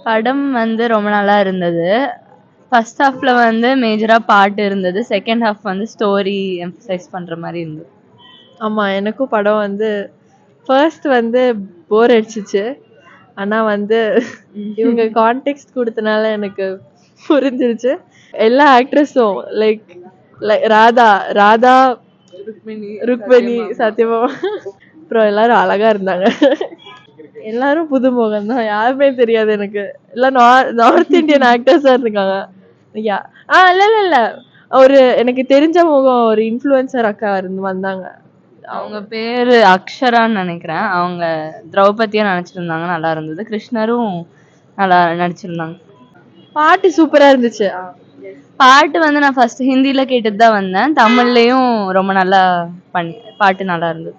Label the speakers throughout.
Speaker 1: படம் வந்து ரொம்ப நல்லா இருந்தது. ஃபர்ஸ்ட் ஹாஃப்ல வந்து மேஜரா பாட்டு இருந்தது. செகண்ட் ஹாஃப் வந்து ஸ்டோரி எம்பசைஸ் பண்ற மாதிரி இருந்தது.
Speaker 2: ஆமா, எனக்கும் படம் வந்து ஃபர்ஸ்ட் வந்து போர் அடிச்சிச்சு. ஆனா வந்து இவங்க கான்டெக்ஸ்ட் கொடுத்தனால எனக்கு புரிஞ்சிருச்சு. எல்லா ஆக்ட்ரஸும் லைக் ராதா ராதா ருக்மணி சத்யபாமா அப்புறம் எல்லாரும் அழகா இருந்தாங்க. எல்லாரும் புதுமுகம் தான், யாருமே தெரியாது எனக்கு. எல்லாம் நார்த் இந்தியன் ஆக்டர்ஸா இருக்காங்க. இல்ல இல்ல இல்ல ஒரு எனக்கு தெரிஞ்ச முகம் ஒரு இன்ஃப்ளூயன்சர் அக்கா வந்தாங்க.
Speaker 1: அவங்க பேரு அக்ஷரான்னு நினைக்கிறேன். அவங்க திரௌபதியா நினைச்சிருந்தாங்க, நல்லா இருந்தது. கிருஷ்ணரும் நல்லா நடிச்சிருந்தாங்க.
Speaker 2: பாட்டு சூப்பரா இருந்துச்சு.
Speaker 1: பாட்டு வந்து நான் ஃபர்ஸ்ட் ஹிந்தில கேட்டுட்டு தான் வந்தேன். தமிழ்லயும் ரொம்ப நல்லா பாட்டு நல்லா இருந்தது.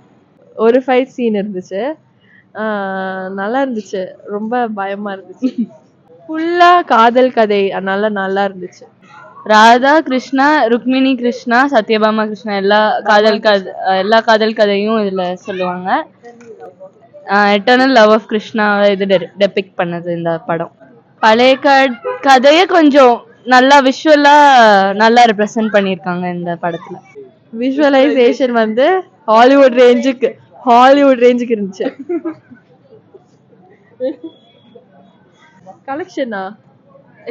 Speaker 2: ஒரு ஃபைட் சீன் இருந்துச்சு, நல்லா இருந்துச்சு. ரொம்ப பயமா இருந்துச்சு. ஃபுல்லா காதல் கதை, அதனால நல்லா இருந்துச்சு.
Speaker 1: ராதா கிருஷ்ணா, ருக்மிணி கிருஷ்ணா, சத்யபாமா கிருஷ்ணா எல்லா காதல் கதையும் இதுல சொல்லுவாங்க. எட்டர்னல் லவ் ஆஃப் கிருஷ்ணா இது டெபிக்ட் பண்ணது இந்த படம். பழைய கதைய கொஞ்சம் நல்லா விஷுவலா நல்லா ரெப்ரசென்ட் பண்ணிருக்காங்க இந்த படத்துல.
Speaker 2: விஷுவலைசேஷன் வந்து ஹாலிவுட் ரேஞ்சுக்கு இருந்துச்சு. கலெக்ஷனா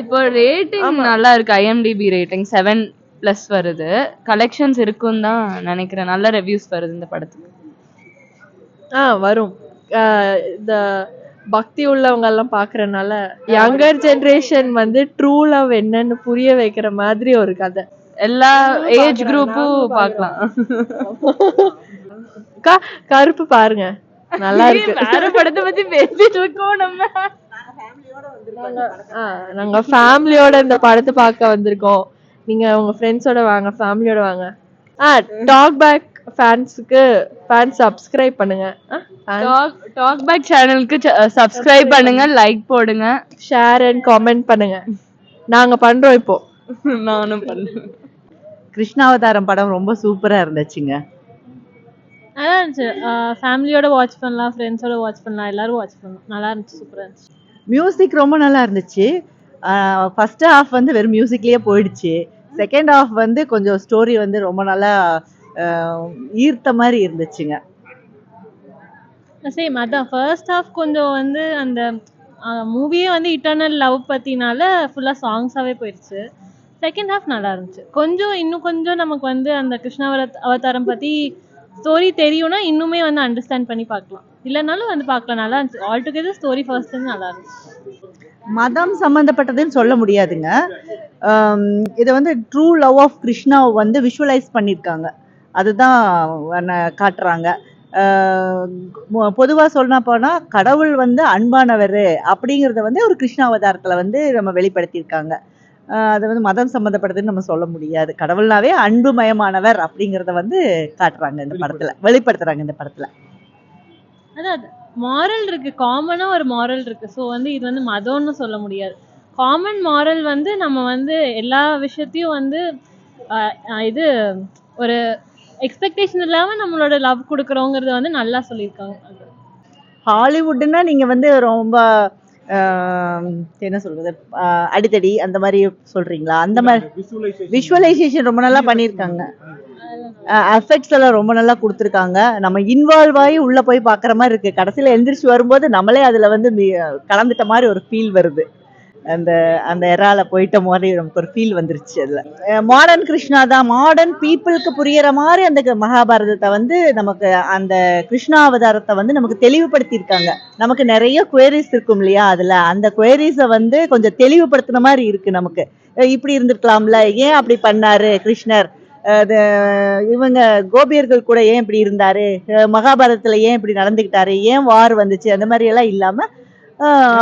Speaker 1: இப்போ ரேட்டிங் நல்லா இருக்கு. ஐஎம்டிபி ரேட்டிங் 7+ வருது. கலெக்ஷன்ஸ் இருக்குன்னு தான் நினைக்கிறேன். நல்ல ரிவ்யூஸ் வருது இந்த படத்துக்கு.
Speaker 2: வரும். இந்த பக்தி உள்ளவங்க எல்லாம் பாக்குறதுனால யங்கர் ஜெனரேஷன் வந்து ட்ரூ லவ் என்னன்னு புரிய வைக்கிற மாதிரி ஒரு கதை.
Speaker 1: எல்லா ஏஜ் குரூப்பும் பார்க்கலாம்.
Speaker 2: கருப்பு பாருங்க, நல்லா இருக்கு.
Speaker 1: வேற படத்தை பத்தி பேசிட்டு இருக்கோம் நம்ம.
Speaker 2: நாங்க ஃபேமிலியோட இந்த படத்தை பார்க்க வந்திருக்கோம். நீங்க உங்க ஃப்ரெண்ட்ஸோட வாங்க, ஃபேமிலியோட வாங்க. டாக் பேக் ஃபேன்ஸ்க்கு சப்ஸ்கிரைப் பண்ணுங்க.
Speaker 1: டாக் பேக் சேனலுக்கு சப்ஸ்கிரைப் பண்ணுங்க, லைக் போடுங்க,
Speaker 2: ஷேர் அண்ட் காமெண்ட் பண்ணுங்க. நாங்க பண்றோம் இப்போ.
Speaker 1: நானும் பண்றேன்.
Speaker 3: கிருஷ்ணாவதாரம் படம் ரொம்ப சூப்பரா இருந்துச்சுங்க.
Speaker 4: நல்லா இருந்துச்சு. ஃபேமிலியோட வாட்ச் பண்ணலாம், ஃப்ரெண்ட்ஸோட வாட்ச் பண்ணலாம், எல்லாரும் வாட்ச் பண்ணலாம். நல்லா இருந்துச்சு, சூப்பரா இருந்துச்சு.
Speaker 3: மியூசிக் ரொம்ப நல்லா இருந்துச்சு. ஃபர்ஸ்ட் ஹாஃப் வந்து வெறும் மியூசிக்லயே போயிடுச்சு. செகண்ட் ஹாஃப் வந்து கொஞ்சம் ஸ்டோரி வந்து ரொம்ப நல்லா ஈர்த்த மாதிரி இருந்துச்சுங்க.
Speaker 4: சேம் அதான், ஃபர்ஸ்ட் ஹாஃப் கொஞ்சம் வந்து அந்த மூவியே வந்து இட்டர்னல் லவ் பத்தினால ஃபுல்லா சாங்ஸாவே போயிடுச்சு. செகண்ட் ஹாஃப் நல்லா இருந்துச்சு. இன்னும் கொஞ்சம் நமக்கு வந்து அந்த கிருஷ்ணா அவதாரம் பத்தி ஸ்டோரி தெரியும்னா இன்னுமே வந்து அண்டர்ஸ்டாண்ட் பண்ணி பார்க்கலாம். இல்லைனாலும் வந்து பார்க்கலாம். நல்லா இருந்துச்சு. ஆல் டுகெதர் ஸ்டோரி ஃபர்ஸ்ட் நல்லா இருந்துச்சு.
Speaker 3: மதம் சம்பந்தப்பட்டதுன்னு சொல்ல முடியாதுங்க. இதை வந்து ட்ரூ லவ் ஆஃப் கிருஷ்ணாவை வந்து விஷுவலைஸ் பண்ணியிருக்காங்க, அதுதான் காட்டுறாங்க. பொதுவாக சொன்னா போனா கடவுள் வந்து அன்பானவர் அப்படிங்கிறத வந்து ஒரு கிருஷ்ணாவதாரத்தில் வந்து நம்ம வெளிப்படுத்தியிருக்காங்க. அதை வந்து மதம் சம்மந்தப்பட்டதுன்னு நம்ம சொல்ல முடியாது. கடவுள்னாவே அன்புமயமானவர் அப்படிங்கிறத வந்து காட்டுறாங்க இந்த படத்துல, வெளிப்படுத்துறாங்க இந்த படத்துல.
Speaker 4: அதான் மாரல் இருக்கு, காமனா ஒரு மாரல் இருக்கு. ஸோ வந்து இது வந்து மதம்னு சொல்ல முடியாது. காமன் மாரல் வந்து நம்ம வந்து எல்லா விஷயத்தையும் வந்து இது ஒரு எக்ஸ்பெக்டேஷன் இல்லாம நம்மளோட லவ் கொடுக்குறோங்கிறத வந்து நல்லா சொல்லியிருக்காங்க.
Speaker 3: ஹாலிவுட்னா நீங்க வந்து ரொம்ப என்ன சொல்றது, அடித்தடி அந்த மாதிரி சொல்றீங்களா? அந்த மாதிரி விஷுவலைசேஷன் ரொம்ப நல்லா பண்ணியிருக்காங்க. எஃபெக்ட்ஸ் எல்லாம் ரொம்ப நல்லா கொடுத்துருக்காங்க. நம்ம இன்வால்வ் ஆகி உள்ள போய் பாக்குற மாதிரி இருக்கு. கடைசியில எந்திரிச்சு வரும்போது நம்மளே அதுல வந்து கலந்துட்ட மாதிரி ஒரு ஃபீல் வருது. அந்த எறால போயிட்ட மாதிரி நமக்கு ஒரு ஃபீல் வந்துருச்சு. அதுல மாடர்ன் கிருஷ்ணா தான், மாடர்ன் பீப்புளுக்கு புரியற மாதிரி அந்த மகாபாரதத்தை வந்து நமக்கு அந்த கிருஷ்ணா அவதாரத்தை வந்து நமக்கு தெளிவுபடுத்தியிருக்காங்க. நமக்கு நிறைய குவேரிஸ் இருக்கும் இல்லையா, அதுல அந்த குவேரிஸை வந்து கொஞ்சம் தெளிவுபடுத்தின மாதிரி இருக்கு. நமக்கு இப்படி இருந்திருக்கலாம்ல, ஏன் அப்படி பண்ணாரு கிருஷ்ணர், இவங்க கோபியர்கள் கூட ஏன் இப்படி இருந்தாரு, மகாபாரதத்துல ஏன் இப்படி நடந்துக்கிட்டாரு, ஏன் வார் வந்துச்சு, அந்த மாதிரி எல்லாம் இல்லாம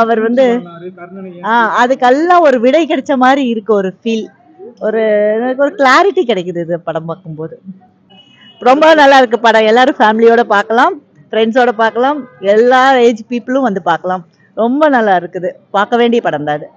Speaker 3: அவர் வந்து அதுக்கெல்லாம் ஒரு விடை கிடைச்ச மாதிரி இருக்கு. ஒரு ஃபீல், ஒரு கிளாரிட்டி கிடைக்குது இது படம் பார்க்கும்போது. ரொம்ப நல்லா இருக்கு படம். எல்லாரும் ஃபேமிலியோட பார்க்கலாம், ஃப்ரெண்ட்ஸோட பார்க்கலாம், எல்லா ஏஜ் பீப்புளும் வந்து பார்க்கலாம். ரொம்ப நல்லா இருக்குது, பார்க்க வேண்டிய படம் தான் அது.